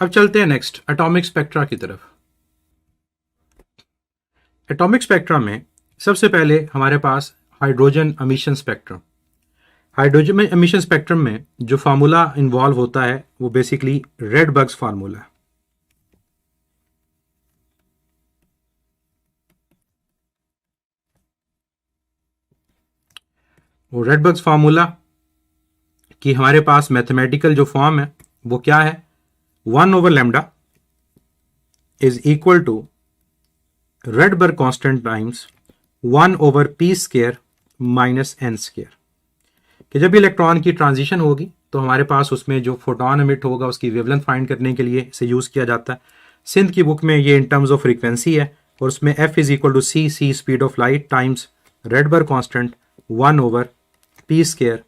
अब चलते हैं नेक्स्ट एटॉमिक स्पेक्ट्रा की तरफ। एटॉमिक स्पेक्ट्रा में सबसे पहले हमारे पास hydrogen emission spectrum. Hydrogen emission spectrum में जो फार्मूला इन्वॉल्व होता है वो बेसिकली रेडबर्ग्स फार्मूला है। वो रेडबर्ग्स फार्मूला की हमारे पास मैथमेटिकल जो फॉर्म है वो क्या है, 1/λ is equal to Rydberg constant times 1/p² minus n²। कि जब इलेक्ट्रॉन की ट्रांजिशन होगी तो हमारे पास उसमें जो फोटोन एमिट होगा उसकी वेवलेंथ फाइंड करने के लिए इसे यूज किया जाता है। सिंथ की बुक में ये इन टर्म्स ऑफ फ्रीक्वेंसी है और उसमें f is equal to c speed of light times Rydberg constant 1/p²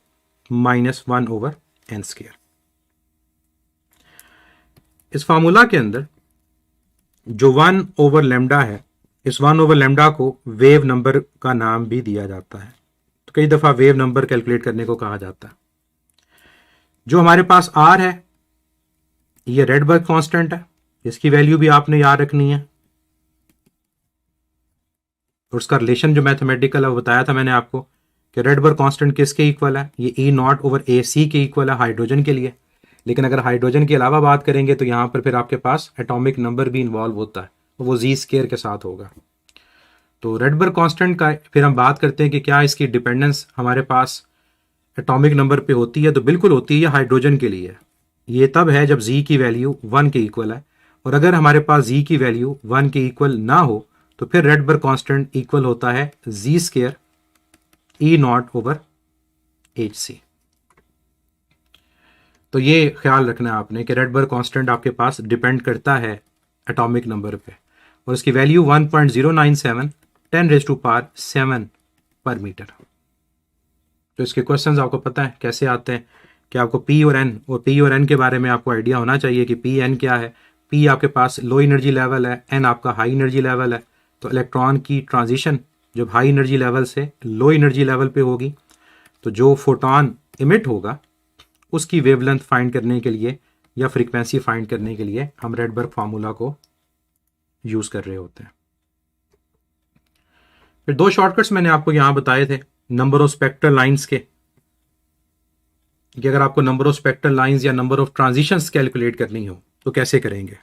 minus 1/n²। इस फार्मूला के अंदर जो 1/λ है, इस 1/λ को वेव नंबर का नाम भी दिया जाता है। तो कई दफा वेव नंबर कैलकुलेट करने को कहा जाता है। जो हमारे पास r है ये रेडबर्ग कांस्टेंट है, इसकी वैल्यू भी आपने याद रखनी है। और उसका रिलेशन जो मैथमेटिकल है वो बताया था मैंने आपको कि रेडबर्ग कांस्टेंट किसके इक्वल है, ये E0/AC के इक्वल है हाइड्रोजन के लिए। लेकिन अगर हाइड्रोजन के अलावा बात करेंगे तो यहां पर फिर आपके पास एटॉमिक नंबर भी इन्वॉल्व होता है, वो z² के साथ होगा। तो रेडबर्ग कांस्टेंट का फिर हम बात करते हैं कि क्या इसकी डिपेंडेंस हमारे पास एटॉमिक नंबर पे होती है, तो बिल्कुल होती है। हाइड्रोजन के लिए ये तब है जब z की वैल्यू 1 के इक्वल है, और अगर हमारे पास z की वैल्यू 1 के इक्वल ना हो तो फिर रेडबर्ग कांस्टेंट इक्वल होता है z² E0/hc। तो ये ख्याल रखना है आपने कि रेडबर्ग कांस्टेंट आपके पास डिपेंड करता है एटॉमिक नंबर पे, और इसकी वैल्यू 1.097 10⁻⁷ पर मीटर। तो इसके क्वेश्चंस आपको पता है कैसे आते हैं कि आपको P और N के बारे में आपको आइडिया होना चाहिए कि P N क्या है। P आपके पास लो एनर्जी लेवल है, N आपका हाई एनर्जी लेवल है। तो इलेक्ट्रॉन की ट्रांजिशन जब हाई एनर्जी लेवल से लो एनर्जी लेवल पे होगी तो जो फोटोन इमिट होगा उसकी वेवलेंथ फाइंड करने के लिए या फ्रीक्वेंसी फाइंड करने के लिए हम रेडबर्ग फार्मूला को यूज कर रहे होते हैं। फिर दो शॉर्टकट्स मैंने आपको यहां बताए थे नंबर ऑफ स्पेक्ट्रल लाइंस के, कि अगर आपको नंबर ऑफ स्पेक्ट्रल लाइंस या नंबर ऑफ ट्रांजिशंस कैलकुलेट करनी हो तो कैसे करेंगे।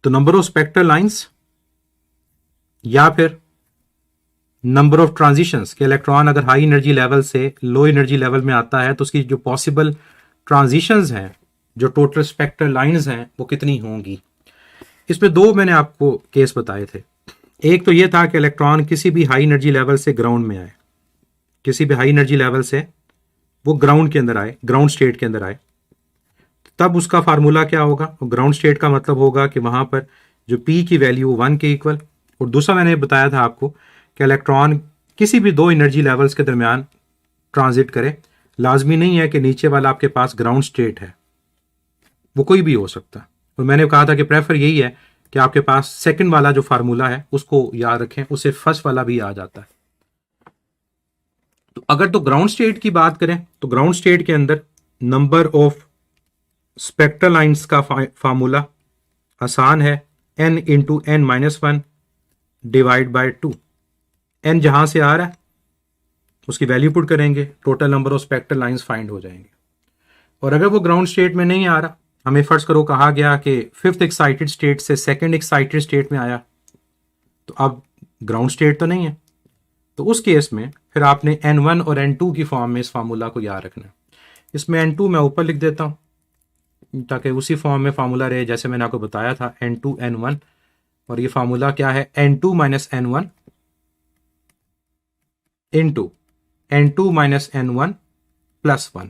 तो नंबर ऑफ स्पेक्ट्रल लाइंस या फिर नंबर ऑफ ट्रांजिशंस के इलेक्ट्रॉन अगर हाई एनर्जी लेवल से लो एनर्जी लेवल में आता है तो उसकी जो पॉसिबल ट्रांजिशंस हैं, जो टोटल स्पेक्ट्रल लाइंस हैं, वो कितनी होंगी। इसमें दो मैंने आपको केस बताए थे। एक तो ये था कि इलेक्ट्रॉन किसी भी हाई एनर्जी लेवल से ग्राउंड में आए, किसी भी हाई एनर्जी लेवल से वो ग्राउंड के अंदर आए, ग्राउंड स्टेट के अंदर आए, तब उसका फार्मूला क्या होगा। ग्राउंड स्टेट का मतलब होगा कि वहां पर जो P की वैल्यू 1 के इक्वल, और दूसरा मैंने बताया था आपको कि इलेक्ट्रॉन किसी भी दो एनर्जी लेवल्स के दरमियान ट्रांजिट करे। लाजमी नहीं है कि नीचे वाला आपके पास ग्राउंड स्टेट है, वो कोई भी हो सकता है। और मैंने कहा था कि प्रेफर यही है कि आपके पास सेकंड वाला जो फार्मूला है उसको याद रखें, उससे फर्स्ट वाला भी आ जाता है। तो अगर तो ग्राउंड स्टेट की बात करें तो ग्राउंड स्टेट के अंदर नंबर ऑफ स्पेक्ट्रल लाइंस का फार्मूला आसान है, n into n-1 divide by 2। n जहां से आ रहा है उसकी वैल्यू पुट करेंगे, total number of spectral lines find हो जाएंगे। और अगर वो ग्राउंड स्टेट में नहीं आ रहा, हमें फर्ज करो कहा गया कि फिफ्थ एक्साइटेड स्टेट से सेकंड एक्साइटेड स्टेट में आया, तो अब ग्राउंड स्टेट तो नहीं है, तो उस केस में फिर आपने n1 और n2 की फॉर्म में इस फार्मूला को याद रखना है। इसमें n2 मैं ऊपर लिख देता हूं ताकि उसी फॉर्म में फार्मूला रहे जैसे मैंने आपको बताया था, n2 n1। और ये फार्मूला क्या है, n2 minus n1 into n2 minus n1 plus 1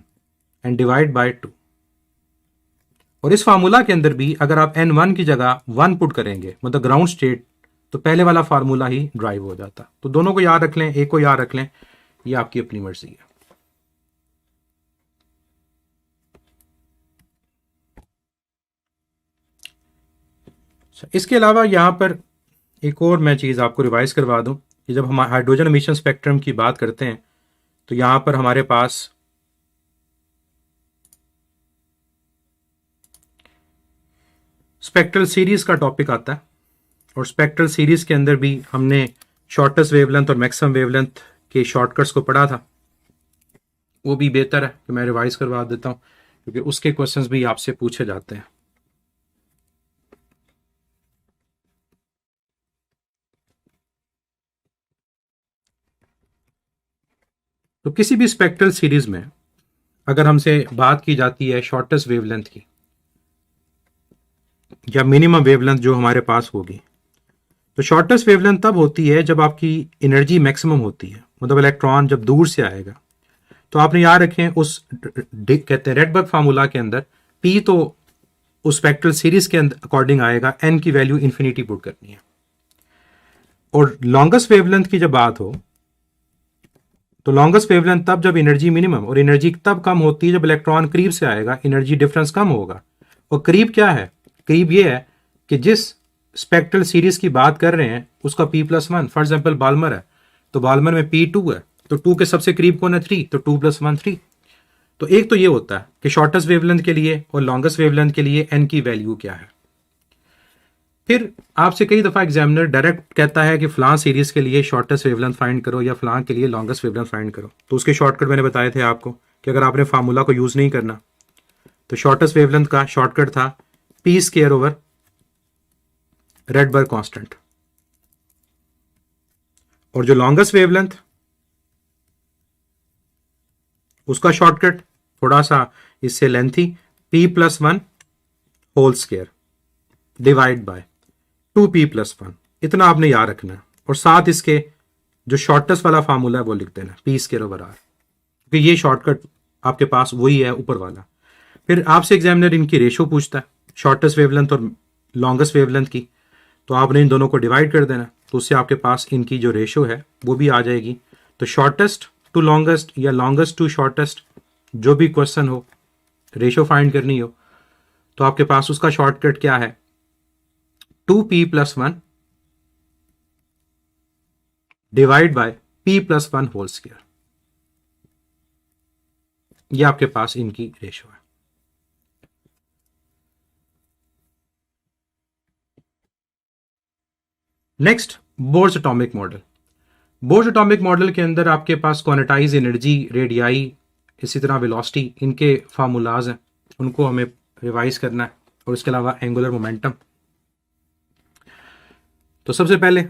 and divide by 2। और इस फार्मूला के अंदर भी अगर आप n1 की जगह 1 पुट करेंगे मतलब ग्राउंड स्टेट, तो पहले वाला फार्मूला ही ड्राइव हो जाता। तो दोनों को याद रख लें, एक को याद रख लें, ये आपकी अपनी मर्जी है। इसके अलावा यहां पर एक और मैं चीज आपको रिवाइज करवा दूं कि जब हम हाइड्रोजन एमिशन स्पेक्ट्रम की बात करते हैं तो यहां पर हमारे पास स्पेक्ट्रल सीरीज का टॉपिक आता है और स्पेक्ट्रल सीरीज के अंदर भी हमने शॉर्टेस्ट वेवलेंथ और मैक्सिमम वेवलेंथ के शॉर्टकट्स को पढ़ा था। वो भी बेहतर है कि मैं रिवाइज करवा देता हूँ क्योंकि उसके क्वेश्चंस भी आपसे पूछे जाते हैं। तो किसी भी स्पेक्ट्रल सीरीज में अगर हमसे बात की जाती है शॉर्टेस्ट वेवलेंथ की या मिनिमम वेवलेंथ जो हमारे पास होगी, तो शॉर्टेस्ट वेवलेंथ तब होती है जब आपकी एनर्जी मैक्सिमम होती है, मतलब इलेक्ट्रॉन जब दूर से आएगा। तो आपने याद रखें उस कहते हैं रेडबर्ग फार्मूला के अंदर P तो उस स्पेक्ट्रल सीरीज के अकॉर्डिंग आएगा, n की वैल्यू इन्फिनिटी पुट करनी है। और लॉन्गेस्ट वेवलेंथ की जब बात हो तो लॉन्गेस्ट वेवलेंथ तब जब एनर्जी मिनिमम, और एनर्जी तब कम होती है जब इलेक्ट्रॉन करीब से आएगा, एनर्जी डिफरेंस कम होगा। और करीब क्या है? करीब ये है कि जिस स्पेक्ट्रल सीरीज की बात कर रहे हैं उसका P+1, फॉर एग्जाम्पल बाल्मर है तो बाल्मर में P2 है, तो 2 के सबसे करीब कौन है? 3, तो 2+1 3। तो एक तो ये होता है कि शॉर्टेस्ट वेवलेंथ के लिए और लॉन्गेस्ट वेवलेंथ के लिए n की वैल्यू क्या है। फिर आपसे कई दफा एग्जामिनर डायरेक्ट कहता है कि फलां सीरीज के लिए शॉर्टेस्ट वेवलेंथ फाइंड करो या फलां के लिए लॉन्गेस्ट वेवलेंथ फाइंड करो। तो उसके शॉर्टकट मैंने बताए थे आपको कि अगर आपने फार्मूला को यूज नहीं करना तो शॉर्टेस्ट वेवलेंथ का शॉर्टकट था P² रेडबर्ग कांस्टेंट। और जो लॉन्गेस्ट वेवलेंथ उसका शॉर्टकट थोड़ा सा इससे lengthy, P+1 whole square divide by 2P+1। इतना आपने याद रखना है और साथ इसके जो शॉर्टेस्ट वाला फार्मूला है वो लिख देना P² / R, क्योंकि ये शॉर्टकट आपके पास वही है ऊपर वाला। फिर आपसे एग्जामिनर इनकी रेशो पूछता है शॉर्टेस्ट वेवलेंथ और लॉन्गेस्ट वेवलेंथ की, तो आपने इन दोनों को डिवाइड कर देना, तो उससे आपके पास इनकी जो रेशो है वो भी आ जाएगी। तो शॉर्टेस्ट टू लॉन्गेस्ट या लॉन्गेस्ट टू शॉर्टेस्ट जो भी क्वेश्चन हो, रेशो फाइंड करनी हो, तो आपके पास उसका शॉर्टकट क्या है? 2P+1 divide by P+1 whole square. ये आपके पास इनकी रेशो है। Next, Bohr's atomic model. Bohr's atomic model के अंदर आपके पास क्वांटाइज एनर्जी, रेडियाई, इसी तरह वेलोसिटी, इनके फार्मूलाज हैं, उनको हमें रिवाइज करना है, और इसके अलावा एंगुलर मोमेंटम। तो सबसे पहले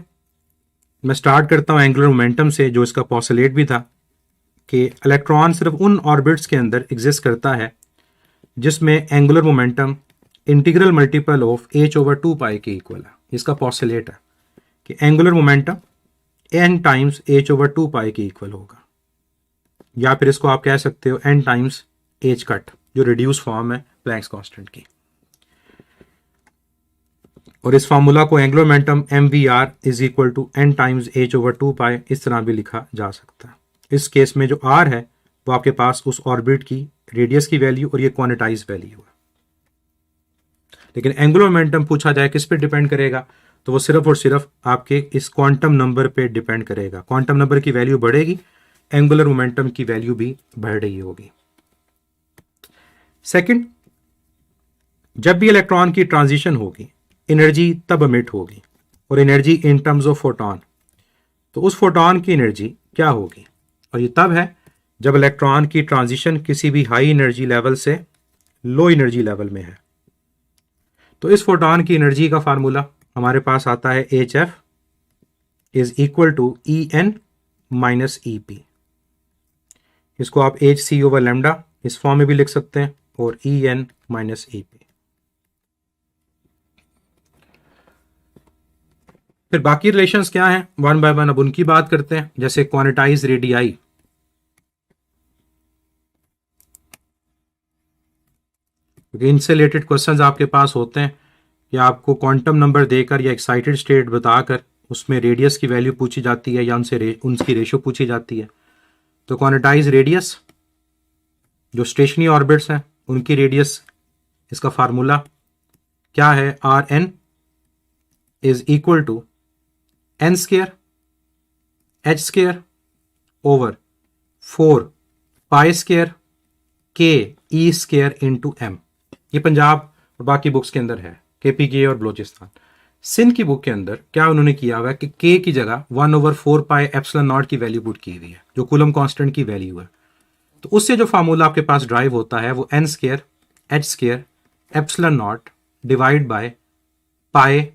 मैं स्टार्ट करता हूं एंगुलर मोमेंटम से, जो इसका पॉस्टुलेट भी था कि इलेक्ट्रॉन सिर्फ उन ऑर्बिट्स के अंदर एग्जिस्ट करता है जिसमें angular momentum integral multiple of h/2π के इक्वल है। इसका पॉस्टुलेट है कि angular momentum n times h/2π के इक्वल होगा, या फिर इसको आप कह सकते हो n टाइम्स h कट, जो रिड्यूस फॉर्म है प्लैंक्स कांस्टेंट की। और इस फार्मूला को angular momentum mvr is equal to n times h/2π इस तरह भी लिखा जा सकता है। इस केस में जो r है वो आपके पास उस ऑर्बिट की रेडियस की वैल्यू और ये क्वांटाइज वैल्यू है। लेकिन एंगुलर मोमेंटम पूछा जाए किस पे डिपेंड करेगा, तो वो सिर्फ और सिर्फ आपके इस क्वांटम नंबर पे डिपेंड करेगा। क्वांटम नंबर की वैल्यू बढ़ेगी, एंगुलर मोमेंटम की वैल्यू भी बढ़ रही होगी। सेकंड, जब भी इलेक्ट्रॉन की ट्रांजिशन होगी एनर्जी तब एमिट होगी, और energy in terms of photon. तो उस फोटॉन की एनर्जी क्या होगी, और ये तब है जब इलेक्ट्रॉन की ट्रांजिशन किसी भी हाई एनर्जी लेवल से लो एनर्जी लेवल में है। तो इस फोटॉन की एनर्जी का फार्मूला हमारे पास आता है HF is equal to EN minus EP। इसको आप hc/λ इस फॉर्म में भी लिख सकते हैं, और EN माइनस EP। फिर बाकी रिलेशंस क्या हैं, वन बाय वन अब उनकी बात करते हैं। जैसे क्वांटाइज रेडियाई, क्योंकि इनसे रिलेटेड क्वेश्चंस आपके पास होते हैं कि आपको क्वांटम नंबर देकर या एक्साइटेड स्टेट बताकर उसमें रेडियस की वैल्यू पूछी जाती है या उनकी रेशो पूछी जाती है। तो क्वांटाइज रेडियस, जो स्टेशनरी ऑर्बिट्स हैं उनकी रेडियस, इसका फार्मूला क्या है? Rn is equal to n² h² over 4π² k E² into m। ये पंजाब और बाकी बुक्स के अंदर है, KPKE और बलोचिस्तान। सिंध की बुक के अंदर क्या उन्होंने किया हुआ है कि के की जगह 1/4 पाई एप्सिलॉन नॉट की वैल्यू पुट की हुई है, जो कूलम कांस्टेंट की वैल्यू है। तो उससे जो फार्मूला आपके पास ड्राइव होता है वो n square h square epsilon not divide by pi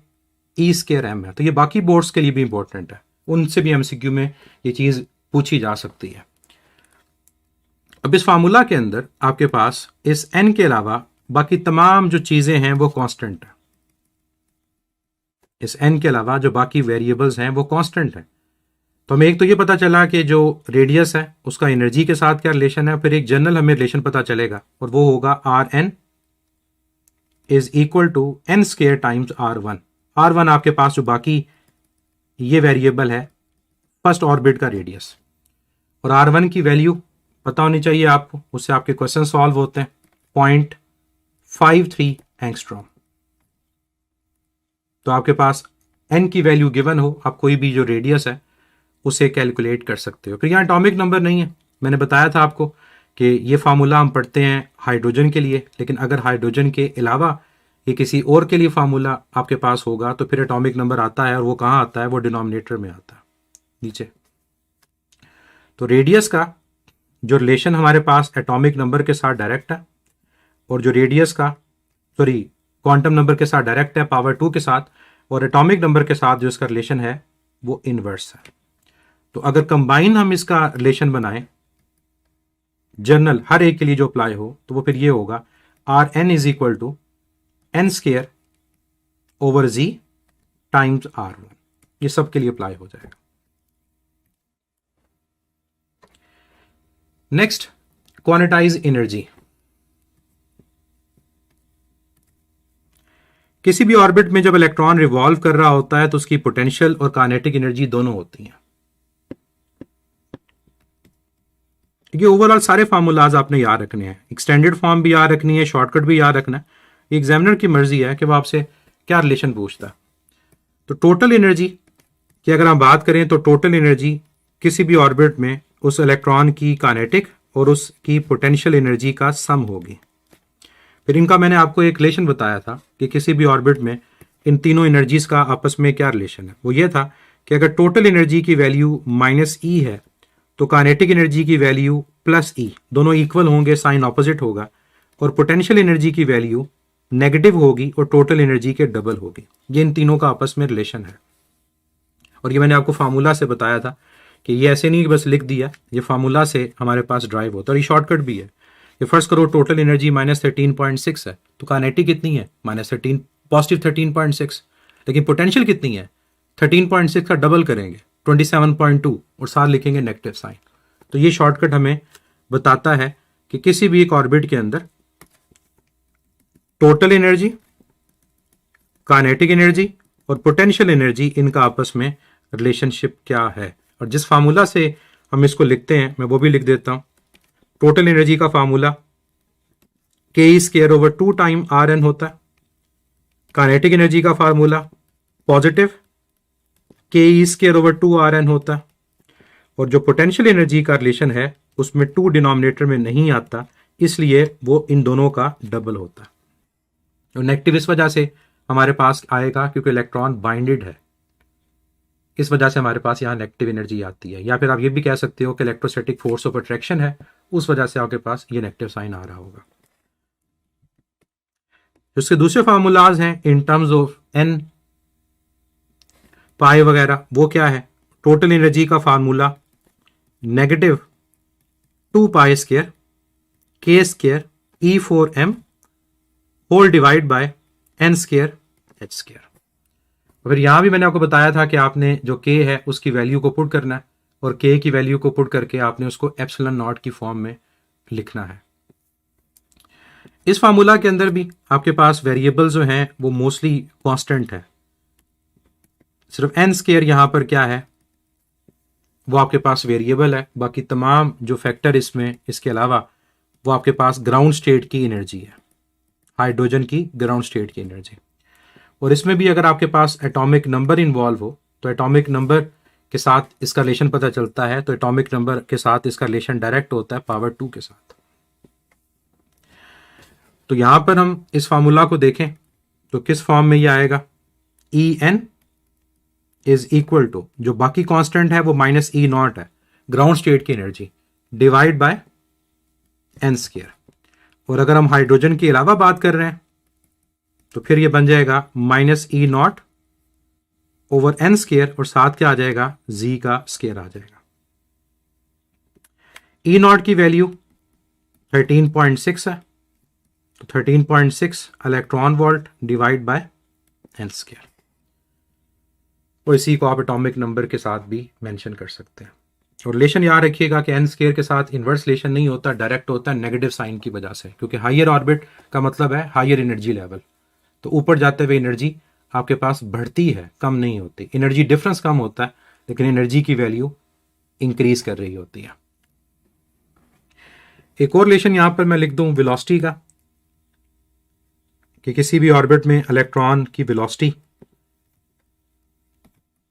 E square m है। तो ये बाकी बोर्ड्स के लिए भी इंपॉर्टेंट है, उनसे भी MCQ में ये चीज पूछी जा सकती है। अब इस फार्मूला के अंदर आपके पास इस n के अलावा बाकी तमाम जो चीजें हैं वो कांस्टेंट है। इस n के अलावा जो बाकी वेरिएबल्स हैं वो कांस्टेंट है। तो हमें एक तो ये पता चला कि जो रेडियस है उसका एनर्जी के साथ क्या रिलेशन है, फिर एक जनरल हमें रिलेशन पता चलेगा और वो होगा Rn is equal to n square times R1। R1 आपके पास जो बाकी ये वेरिएबल है फर्स्ट ऑर्बिट का रेडियस, और R1 की वैल्यू पता होनी चाहिए आपको, उससे आपके क्वेश्चन सॉल्व होते हैं। 0.53 एंगस्ट्रॉम। तो आपके पास n की वैल्यू गिवन हो, आप कोई भी जो रेडियस है उसे कैलकुलेट कर सकते हो। फिर यहाँ एटॉमिक नंबर नहीं है, मैंने बताया था आपको कि ये फार्मूला हम पढ़ते हैं हाइड्रोजन के लिए, लेकिन अगर हाइड्रोजन के अलावा ये किसी और के लिए फार्मूला आपके पास होगा तो फिर एटॉमिक नंबर आता है, और वो कहाँ आता है, वो डिनोमिनेटर में आता है नीचे। तो रेडियस का जो रिलेशन हमारे पास एटॉमिक नंबर के साथ डायरेक्ट है, और जो रेडियस का क्वांटम नंबर के साथ डायरेक्ट है पावर 2 के साथ, और एटॉमिक नंबर के साथ जो इसका रिलेशन है वो इनवर्स है। तो अगर कंबाइन हम इसका रिलेशन बनाएं जनरल हर एक के लिए जो अप्लाई हो, तो वो फिर ये होगा Rn is equal to n square over z times R1। ये सब के लिए अप्लाई हो जाएगा। Next, quantize energy. किसी भी ऑर्बिट में जब इलेक्ट्रॉन रिवॉल्व कर रहा होता है तो उसकी पोटेंशियल और काइनेटिक एनर्जी दोनों होती हैं। ये ओवरऑल सारे फार्मूलाज आपने याद रखने हैं, एक्सटेंडेड फॉर्म भी याद रखनी है, शॉर्टकट भी याद रखना है। एग्जामिनर की मर्जी है कि वो आपसे क्या रिलेशन पूछता है। तो टोटल एनर्जी की अगर हम बात करें तो टोटल एनर्जी किसी भी ऑर्बिट में उस इलेक्ट्रॉन की काइनेटिक और उसकी पोटेंशियल एनर्जी का सम होगी। फिर इनका मैंने आपको एक रिलेशन बताया था कि किसी भी ऑर्बिट में इन तीनों एनर्जीज का आपस में क्या रिलेशन है। वो ये था कि अगर टोटल एनर्जी की वैल्यू -E है तो काइनेटिक एनर्जी की वैल्यू +E, दोनों इक्वल होंगे, साइन ऑपोजिट होगा, और पोटेंशियल एनर्जी की वैल्यू नेगेटिव होगी और टोटल एनर्जी के डबल होगी। ये इन तीनों का आपस में रिलेशन है, और ये मैंने आपको फार्मूला से बताया था कि ये ऐसे नहीं बस लिख दिया, ये फार्मूला से हमारे पास ड्राइव होता है, और ये शॉर्टकट भी है। ये फर्स्ट करो, टोटल एनर्जी -13.6 है, तो काइनेटिक कितनी है -13, पॉजिटिव 13.6, लेकिन पोटेंशियल कितनी है 13.6 का डबल करेंगे 27.2 और साथ लिखेंगे नेगेटिव साइन। तो ये शॉर्टकट हमें बताता है कि किसी भी एक ऑर्बिट के अंदर टोटल एनर्जी, काइनेटिक एनर्जी और पोटेंशियल एनर्जी, इनका आपस में रिलेशनशिप क्या है। और जिस फार्मूला से हम इसको लिखते हैं मैं वो भी लिख देता हूं। टोटल एनर्जी का फार्मूला Ke²/2 टाइम Rn होता है। काइनेटिक एनर्जी का फार्मूला पॉजिटिव Ke²/2 Rn होता है, और जो पोटेंशियल एनर्जी का रिलेशन है उसमें 2 डिनोमिनेटर में नहीं आता, इसलिए वो इन दोनों का डबल होता है। और नेगेटिव इस वजह से हमारे पास आएगा क्योंकि इलेक्ट्रॉन बाइंडेड है, इस वजह से हमारे पास यहाँ नेगेटिव एनर्जी आती है। या फिर आप ये भी कह सकते हो कि इलेक्ट्रोस्टैटिक फोर्स ऑफ अट्रैक्शन है, उस वजह से आपके पास ये नेगेटिव साइन आ रहा होगा। उसके दूसरे फार्मूलाज हैं in terms of n, pi वगैरह, वो क्या है। टोटल एनर्जी का formula -2 pi square K² E4m whole divide by n square h²। फिर यहां भी मैंने आपको बताया था कि आपने जो k है उसकी वैल्यू को पुट करना है, और k की वैल्यू को पुट करके आपने उसको एप्सिलॉन नॉट की फॉर्म में लिखना है। इस फार्मूला के अंदर भी आपके पास वेरिएबल जो हैं वो मोस्टली कांस्टेंट है, सिर्फ n² यहां पर क्या है वो आपके पास वेरिएबल है, बाकी तमाम जो फैक्टर इसमें इसके अलावा वो आपके पास ग्राउंड स्टेट की एनर्जी है, हाइड्रोजन की ग्राउंड स्टेट की एनर्जी। और इसमें भी अगर आपके पास एटॉमिक नंबर इन्वॉल्व हो तो एटॉमिक नंबर के साथ इसका रिलेशन पता चलता है, तो एटॉमिक नंबर के साथ इसका रिलेशन डायरेक्ट होता है पावर 2 के साथ। तो यहां पर हम इस फार्मूला को देखें तो किस फॉर्म में ये आएगा, E N is equal to, जो बाकी कांस्टेंट है वो माइनस ई नॉट है, ग्राउंड स्टेट की energy, divide by N square. और अगर हम हाइड्रोजन के अलावा बात कर रहे हैं तो फिर ये बन जाएगा minus E naught over N square, और साथ क्या आ जाएगा, जी का स्क्वायर आ जाएगा। ई नॉट की वैल्यू 13.6 है, तो 13.6 electron volt divide by N square. और इसी को आप एटॉमिक नंबर के साथ भी मेंशन कर सकते हैं। और रिलेशन याद रखिएगा कि एन स्क्वायर के साथ इन्वर्स रिलेशन नहीं होता, डायरेक्ट होता है नेगेटिव साइन की वजह से, क्योंकि हायर ऑर्बिट का मतलब है हायर एनर्जी लेवल। तो ऊपर जाते हुए एनर्जी आपके पास बढ़ती है, कम नहीं होती। एनर्जी डिफरेंस कम होता है लेकिन एनर्जी की वैल्यू इंक्रीज कर रही होती है। एक और रिलेशन यहां पर मैं लिख दूं वेलोसिटी का, कि किसी भी ऑर्बिट में इलेक्ट्रॉन की वेलोसिटी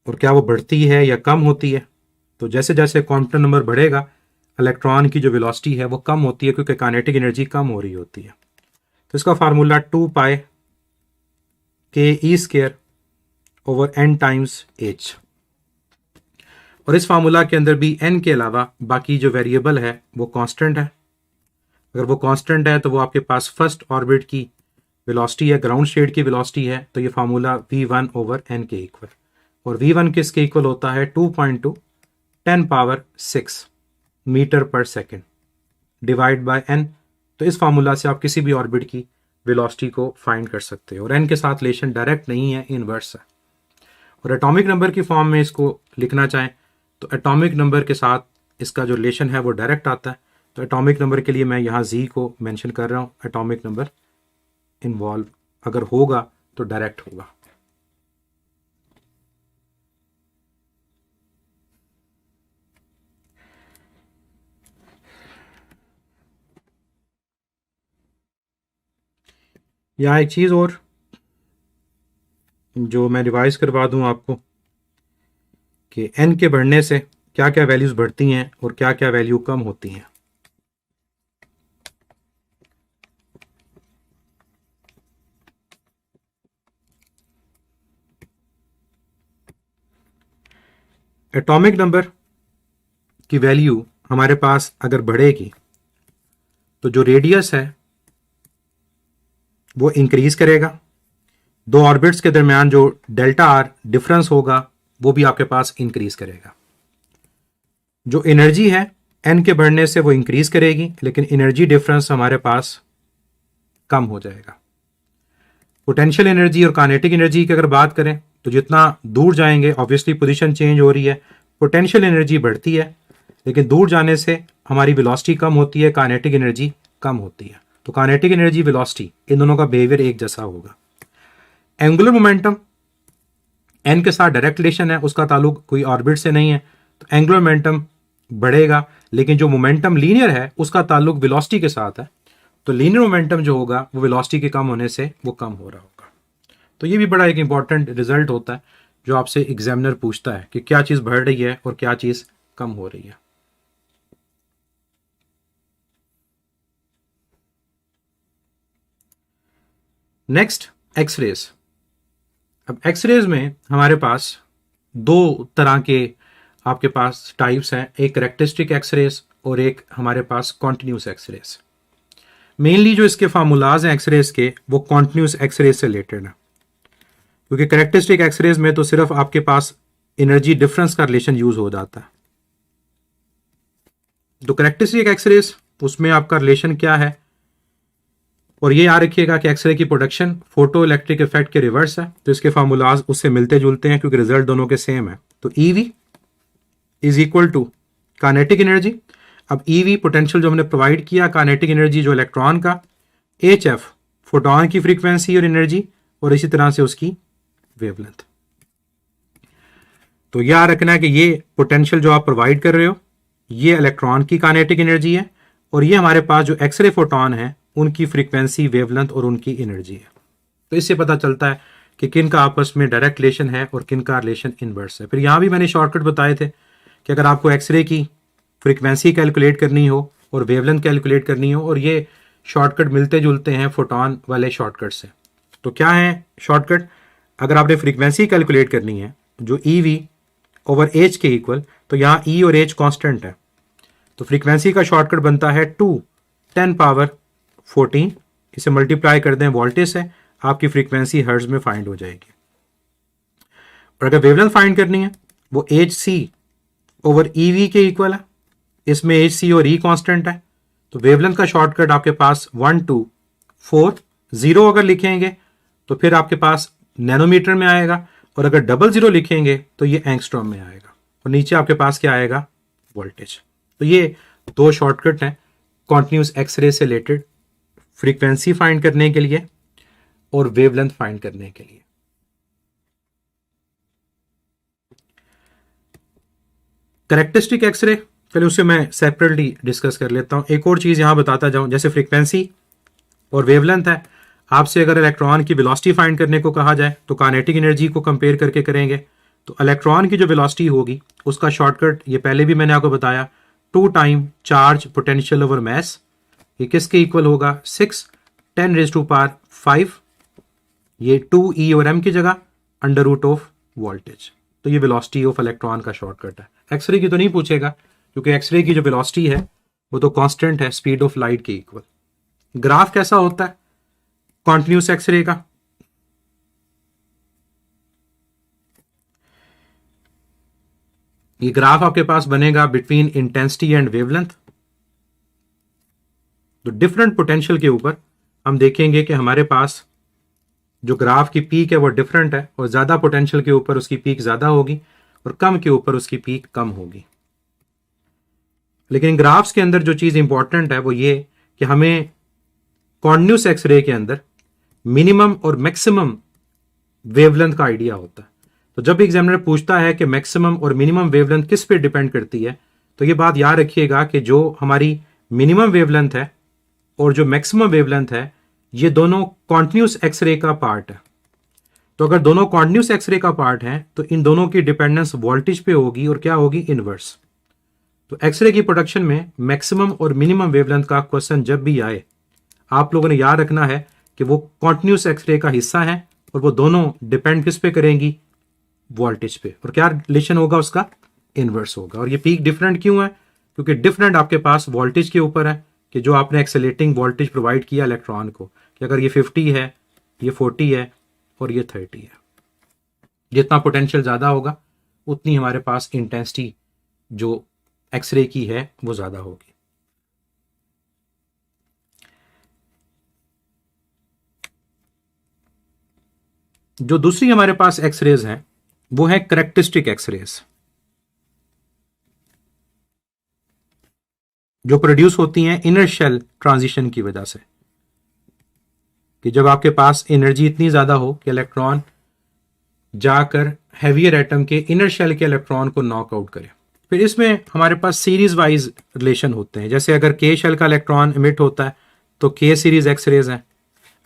और क्या वो बढ़ती है या कम होती है। तो जैसे जैसे क्वांटम नंबर बढ़ेगा इलेक्ट्रॉन की जो वेलोसिटी है वो कम होती है, क्योंकि काइनेटिक एनर्जी कम हो रही होती है। तो इसका formula 2 pi k e square over n times h. और इस फार्मूला के अंदर भी एन के अलावा बाकी जो वेरिएबल है वो कांस्टेंट है। अगर वो कांस्टेंट है तो वो आपके पास फर्स्ट ऑर्बिट की वेलोसिटी है, ग्राउंड स्टेट की वेलोसिटी है, तो ये फार्मूला v1 ओवर एन के इक्वल। और v1 किसके इक्वल होता है, 2.2 10⁻⁶ मीटर पर सेकेंड डिवाइड बाय n। तो इस फार्मूला से आप किसी भी ऑर्बिट की वेलोसिटी को फाइंड कर सकते हो। और n के साथ रिलेशन डायरेक्ट नहीं है, इनवर्स है। और एटॉमिक नंबर की फॉर्म में इसको लिखना चाहें तो एटॉमिक नंबर के साथ इसका जो रिलेशन है वो डायरेक्ट आता है। तो एटॉमिक नंबर के लिए मैं यहाँ z को मेंशन कर रहा हूँ। एटॉमिक नंबर इन्वॉल्व अगर होगा तो डायरेक्ट होगा। यहाँ एक चीज़ और जो मैं रिवाइज करवा दूं आपको कि n के बढ़ने से क्या क्या वैल्यूज़ बढ़ती हैं और क्या क्या वैल्यू कम होती हैं। एटॉमिक नंबर की वैल्यू हमारे पास अगर बढ़ेगी तो जो रेडियस है वो इंक्रीज करेगा। दो ऑर्बिट्स के दरमियान जो डेल्टा आर डिफरेंस होगा वो भी आपके पास इंक्रीज करेगा। जो एनर्जी है एन के बढ़ने से वो इंक्रीज करेगी, लेकिन एनर्जी डिफरेंस हमारे पास कम हो जाएगा। पोटेंशियल एनर्जी और काइनेटिक एनर्जी की अगर बात करें तो जितना दूर जाएंगे ऑब्वियसली पोजीशन चेंज हो रही है, पोटेंशियल एनर्जी बढ़ती है, लेकिन दूर जाने से हमारी वेलोसिटी कम होती है, काइनेटिक एनर्जी कम होती है। तो काइनेटिक एनर्जी, वेलोसिटी, इन दोनों का बिहेवियर एक जैसा होगा। एंगुलर मोमेंटम एन के साथ डायरेक्ट रिलेशन है, उसका ताल्लुक कोई ऑर्बिट से नहीं है, तो एंगुलर मोमेंटम बढ़ेगा, लेकिन जो मोमेंटम लीनियर है उसका ताल्लुक वेलोसिटी के साथ है। तो लीनियर मोमेंटम जो होगा वो वेलोसिटी के कम होने से वो कम हो रहा होगा। तो ये भी बड़ा एक इंपॉर्टेंट रिजल्ट होता है जो आपसे एग्जामिनर पूछता है कि क्या चीज़ बढ़ रही है और क्या चीज़ कम हो रही है। Next, X-rays. अब एक्सरेज में हमारे पास दो तरह के आपके पास टाइप्स हैं, एक करेक्टरिस्टिक एक्सरेज और एक हमारे पास कॉन्टिन्यूस एक्सरेज। मेनली जो इसके फार्मूलाज हैं एक्सरेज के वो कॉन्टिन्यूस एक्सरेज से रिलेटेड है, क्योंकि करेक्टरिस्टिक एक्सरेज में तो सिर्फ आपके पास एनर्जी डिफरेंस का रिलेशन यूज हो जाता है। तो करेक्टरिस्टिक एक्सरेज उसमें आपका रिलेशन क्या है, और ये याद रखिएगा कि एक्सरे की प्रोडक्शन फोटो इलेक्ट्रिक इफेक्ट के रिवर्स है, तो इसके फार्मूलाज उससे मिलते जुलते हैं क्योंकि रिजल्ट दोनों के सेम है। तो EV is equal to kinetic energy. अब EV पोटेंशियल जो हमने प्रोवाइड किया, काइनेटिक एनर्जी जो इलेक्ट्रॉन का, HF फोटोन की फ्रीक्वेंसी और एनर्जी, और इसी तरह से उसकी वेवलेंथ। तो याद रखना है कि ये पोटेंशियल जो आप प्रोवाइड कर रहे हो ये इलेक्ट्रॉन की काइनेटिक एनर्जी है, और ये हमारे पास जो एक्सरे फोटोन है उनकी फ्रीक्वेंसी, वेवलेंथ और उनकी एनर्जी है। तो इससे पता चलता है कि किन का आपस में डायरेक्ट रिलेशन है और किन का रिलेशन इनवर्स है। फिर यहाँ भी मैंने शॉर्टकट बताए थे कि अगर आपको एक्सरे की फ्रीक्वेंसी कैलकुलेट करनी हो और वेवलेंथ कैलकुलेट करनी हो, और ये शॉर्टकट मिलते जुलते हैं फोटोन वाले शॉर्टकट से, तो क्या है शॉर्टकट, अगर आपने फ्रीक्वेंसी कैलकुलेट करनी है जो EV ओवर एच के इक्वल, तो यहाँ E और H कांस्टेंट है, तो फ्रीक्वेंसी का शॉर्टकट बनता है 2 10 पावर 14, इसे मल्टीप्लाई कर दें वोल्टेज से, आपकी फ्रीक्वेंसी हर्ट्ज में फाइंड हो जाएगी। और अगर वेवलेंथ फाइंड करनी है वो HC ओवर EV के इक्वल है, इसमें HC और E कांस्टेंट है, तो वेवलेंथ का शॉर्टकट आपके पास 1240 अगर लिखेंगे तो फिर आपके पास नैनोमीटर में आएगा, और अगर 00 लिखेंगे तो ये एंगस्ट्रॉम में आएगा, और नीचे आपके पास क्या आएगा, वोल्टेज। तो ये दो शॉर्टकट हैं कॉन्टिन्यूस एक्सरे से रिलेटेड, फ्रीक्वेंसी फाइंड करने के लिए और वेवलेंथ फाइंड करने के लिए। कैरेक्टरिस्टिक एक्सरे, पहले उसे मैं सेपरेटली डिस्कस कर लेता हूं। एक और चीज यहां बताता जाऊं, जैसे फ्रीक्वेंसी और वेवलेंथ है, आपसे अगर इलेक्ट्रॉन की वेलोसिटी फाइंड करने को कहा जाए तो काइनेटिक एनर्जी को कंपेयर करके करेंगे, तो इलेक्ट्रॉन की जो वेलोसिटी होगी उसका शॉर्टकट, ये पहले भी मैंने आपको बताया, 2 टाइम चार्ज पोटेंशियल ओवर मास, ये किसके इक्वल होगा, 6 10⁵5, ये 2E और m की जगह अंडर रूट ऑफ वोल्टेज। तो ये वेलोसिटी ऑफ इलेक्ट्रॉन का शॉर्टकट है। एक्सरे की तो नहीं पूछेगा, क्योंकि एक्सरे की जो वेलोसिटी है वो तो कांस्टेंट है, स्पीड ऑफ लाइट के इक्वल। ग्राफ कैसा होता है कॉन्टिन्यूस एक्सरे का, ये ग्राफ आपके पास बनेगा बिटवीन इंटेंसिटी एंड वेवलेंथ। तो डिफरेंट पोटेंशियल के ऊपर हम देखेंगे कि हमारे पास जो ग्राफ की पीक है वो डिफरेंट है, और ज्यादा पोटेंशियल के ऊपर उसकी पीक ज्यादा होगी और कम के ऊपर उसकी पीक कम होगी। लेकिन ग्राफ्स के अंदर जो चीज इंपॉर्टेंट है वो ये कि हमें कॉन्टिन्यूस एक्सरे के अंदर मिनिमम और मैक्सिमम वेवलेंथ का आइडिया होता है। तो जब एग्जामिनर पूछता है कि मैक्सिमम और मिनिमम वेवलेंथ किस पे डिपेंड करती है, तो ये बात याद रखिएगा कि जो हमारी मिनिमम वेवलेंथ है और जो मैक्सिमम वेवलेंथ है, ये दोनों कॉन्टिन्यूस एक्सरे का पार्ट है। तो अगर दोनों कॉन्टिन्यूस एक्सरे का पार्ट है तो इन दोनों की डिपेंडेंस वोल्टेज पे होगी, और क्या होगी, इनवर्स। तो एक्सरे की प्रोडक्शन में मैक्सिमम और मिनिमम वेवलेंथ का क्वेश्चन जब भी आए, आप लोगों ने याद रखना है कि वो कॉन्टिन्यूस एक्सरे का हिस्सा है, और वो दोनों डिपेंड किस पे करेंगी, वोल्टेज पे, और क्या रिलेशन होगा उसका, इनवर्स होगा। और ये पीक डिफरेंट क्यों है, क्योंकि डिफरेंट आपके पास वोल्टेज के ऊपर है, कि जो आपने एक्सेलेटिंग वोल्टेज प्रोवाइड किया इलेक्ट्रॉन को, कि अगर ये 50 है, ये 40 है और ये 30 है, जितना पोटेंशियल ज्यादा होगा उतनी हमारे पास इंटेंसिटी जो एक्सरे की है वो ज्यादा होगी। जो दूसरी हमारे पास एक्सरेज हैं वो है कैरेक्टरिस्टिक एक्सरेज, जो प्रोड्यूस होती हैं इनर शेल ट्रांजिशन की वजह से, कि जब आपके पास एनर्जी इतनी ज्यादा हो कि इलेक्ट्रॉन जाकर हैवियर एटम के इनर शेल के इलेक्ट्रॉन को नॉकआउट करे। फिर इसमें हमारे पास सीरीज वाइज रिलेशन होते हैं, जैसे अगर के शेल का इलेक्ट्रॉन इमिट होता है तो के सीरीज एक्सरेज हैं,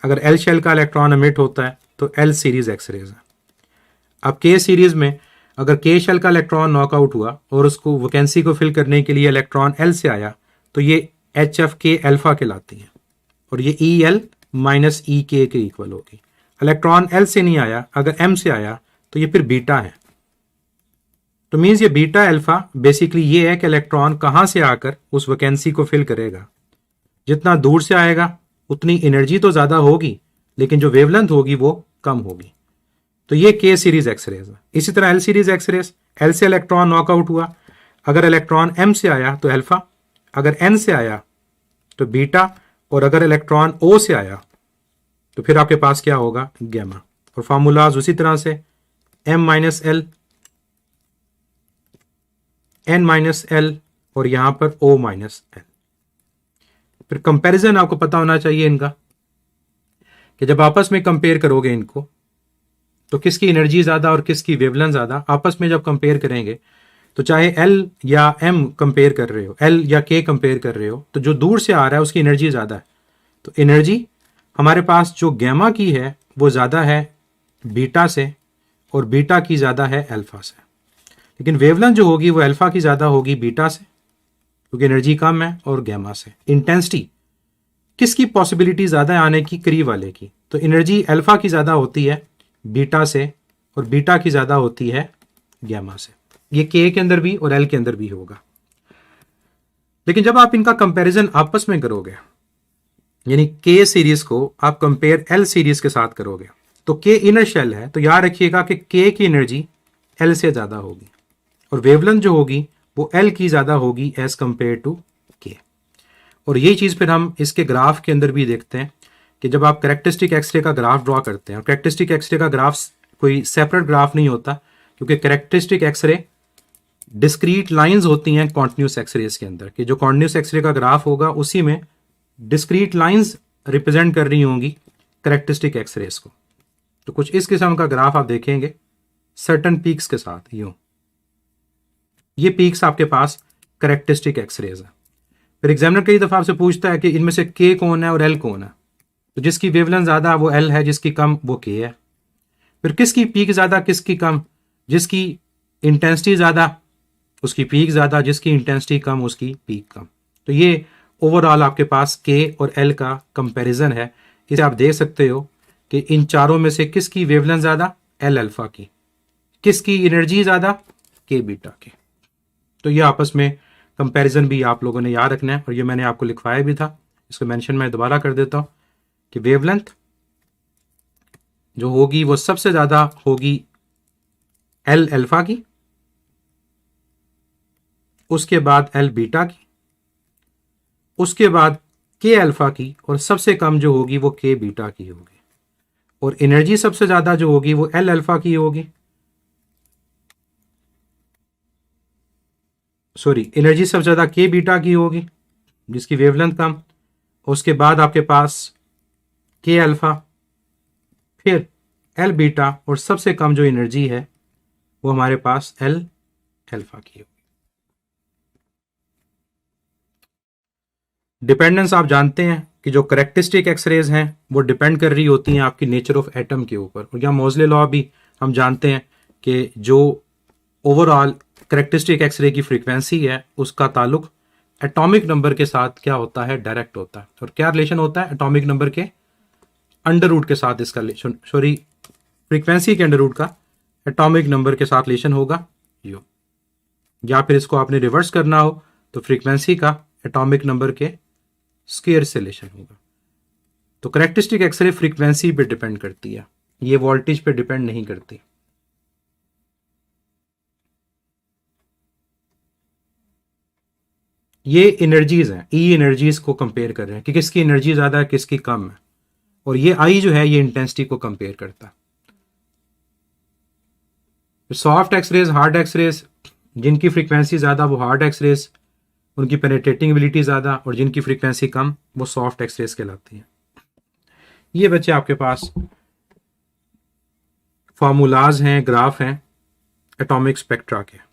अगर एल शेल का इलेक्ट्रॉन इमिट होता है तो एल सीरीज एक्सरेज है। अब के सीरीज में अगर के शेल का इलेक्ट्रॉन नॉकआउट हुआ और उसको वैकेंसी को फिल करने के लिए इलेक्ट्रॉन एल से आया, तो ये एच एफ के अल्फा कहलाती हैं, और ये ई एल माइनस ई के इक्वल होगी। इलेक्ट्रॉन एल से नहीं आया, अगर एम से आया तो ये फिर बीटा है। तो मीन्स ये बीटा अल्फा बेसिकली ये है कि इलेक्ट्रॉन कहां से आकर उस वैकेंसी को फिल करेगा। जितना दूर से आएगा उतनी एनर्जी तो ज्यादा होगी, लेकिन जो वेवलेंथ होगी वो कम होगी। तो ये के सीरीज एक्सरेज है। इसी तरह एल सीरीज एक्सरेज, एल से इलेक्ट्रॉन नॉकआउट हुआ, अगर इलेक्ट्रॉन एम से आया तो अल्फा, अगर एन से आया तो बीटा, और अगर इलेक्ट्रॉन ओ से आया तो फिर आपके पास क्या होगा, गैमा। और फार्मूलाज उसी तरह से M minus L, N minus L, और यहां पर ओ माइनस एल। फिर कंपैरिजन आपको पता होना चाहिए इनका, कि जब आपस में कंपेयर करोगे इनको तो किसकी एनर्जी ज्यादा और किसकी वेवलेंथ ज्यादा, आपस में जब कंपेयर करेंगे तो चाहे एल या एम कंपेयर कर रहे हो, एल या के कंपेयर कर रहे हो, तो जो दूर से आ रहा है उसकी एनर्जी ज्यादा है। तो एनर्जी हमारे पास जो गैमा की है वो ज्यादा है बीटा से, और बीटा की ज्यादा है अल्फा से। लेकिन वेवलेंथ जो होगी वो अल्फा की ज्यादा होगी बीटा से, क्योंकि एनर्जी कम है, और गैमा से। इंटेंसिटी किसकी पॉसिबिलिटी ज़्यादा है आने की, करीब वाले की। तो एनर्जी अल्फा की ज़्यादा होती है बीटा से, और बीटा की ज़्यादा होती है गैमा से। ये के अंदर भी और एल के अंदर भी होगा। लेकिन जब आप इनका कंपैरिजन आपस में करोगे, यानी के सीरीज को आप कंपेयर एल सीरीज के साथ करोगे, तो के इनर शेल है, तो याद रखिएगा कि के की एनर्जी एल से ज़्यादा होगी, और वेवलेंथ जो होगी वो एल की ज़्यादा होगी एज कंपेयर टू के। और यही चीज़ फिर हम इसके ग्राफ के अंदर भी देखते हैं कि जब आप कैरेक्टरिस्टिक एक्सरे का ग्राफ ड्रॉ करते हैं, और कैरेक्टरिस्टिक एक्सरे का ग्राफ कोई सेपरेट ग्राफ नहीं होता, क्योंकि कैरेक्टरिस्टिक एक्सरे डिस्क्रीट लाइंस होती हैं कॉन्टिन्यूस एक्सरेज के अंदर, कि जो कॉन्टिन्यूस एक्सरे का ग्राफ होगा उसी में डिस्क्रीट लाइंस रिप्रेजेंट कर रही होंगी कैरेक्टरिस्टिक एक्सरेज को। तो कुछ इस किस्म का ग्राफ आप देखेंगे सर्टन पीक्स के साथ, यूं ये पीक्स आपके पास कैरेक्टरिस्टिक एक्सरेज है। फिर एग्जामिनर कई दफा आपसे पूछता है कि इनमें से के कौन है और एल कौन है, तो जिसकी वेवलेंथ ज्यादा वो एल है, जिसकी कम वो के है। फिर किसकी पीक ज्यादा किसकी कम, जिसकी इंटेंसिटी ज्यादा उसकी पीक ज्यादा, जिसकी इंटेंसिटी कम उसकी पीक कम। तो ये ओवरऑल आपके पास के और एल का कंपैरिजन है। इसे आप देख सकते हो कि इन चारों में से किसकी वेवलेंथ ज्यादा, एल अल्फा की, किसकी एनर्जी ज्यादा, के बीटा की। तो ये आपस में कंपैरिजन भी आप लोगों ने याद रखना है, और ये मैंने आपको लिखवाया भी था, इसको मेंशन मैं दोबारा कर देता हूं कि वेवलेंथ जो होगी वो सबसे ज्यादा होगी एल अल्फा की, उसके बाद एल बीटा की, उसके बाद के अल्फा की, और सबसे कम जो होगी वो के बीटा की होगी। और एनर्जी सबसे ज्यादा जो होगी वो एल अल्फा की होगी, सॉरी एनर्जी सबसे ज्यादा के बीटा की होगी जिसकी वेवलेंथ कम, उसके बाद आपके पास के अल्फा, फिर एल बीटा, और सबसे कम जो एनर्जी है वो हमारे पास एल अल्फा की होगी। डिपेंडेंस आप जानते हैं कि जो करेक्टरिस्टिक एक्सरेज हैं वो डिपेंड कर रही होती हैं आपकी नेचर ऑफ एटम के ऊपर, और या मोजले लॉ भी हम जानते हैं कि जो ओवरऑल करेक्टरिस्टिक एक्सरे की फ्रीक्वेंसी है उसका ताल्लुक एटॉमिक नंबर के साथ क्या होता है, डायरेक्ट होता है। और क्या रिलेशन होता है एटॉमिक नंबर के अंडर रूट के साथ, इसका सॉरी फ्रीक्वेंसी के अंडर रूट का एटॉमिक नंबर के साथ रिलेशन होगा यू, या फिर इसको आपने रिवर्स करना हो तो फ्रीक्वेंसी का एटॉमिक नंबर के स्क्वायर से रिलेशन होगा। तो करेक्टरिस्टिक एक्सरे फ्रीक्वेंसी पे डिपेंड करती है, ये वोल्टेज पे डिपेंड नहीं करती। ये एनर्जीज हैं, ई एनर्जीज को कंपेयर कर रहे हैं कि किसकी एनर्जी ज्यादा है किसकी कम है, और ये आई जो है ये इंटेंसिटी को कंपेयर करता है। सॉफ्ट एक्सरेज, हार्ड एक्सरेज, जिनकी फ्रीक्वेंसी ज्यादा वो हार्ड एक्सरेज, उनकी पेनिट्रेटिंग एबिलिटी ज्यादा, और जिनकी फ्रीक्वेंसी कम वो सॉफ्ट एक्सरेज कहलाती हैं। ये बच्चे आपके पास फार्मूलाज हैं, ग्राफ हैं एटॉमिक स्पेक्ट्रा के।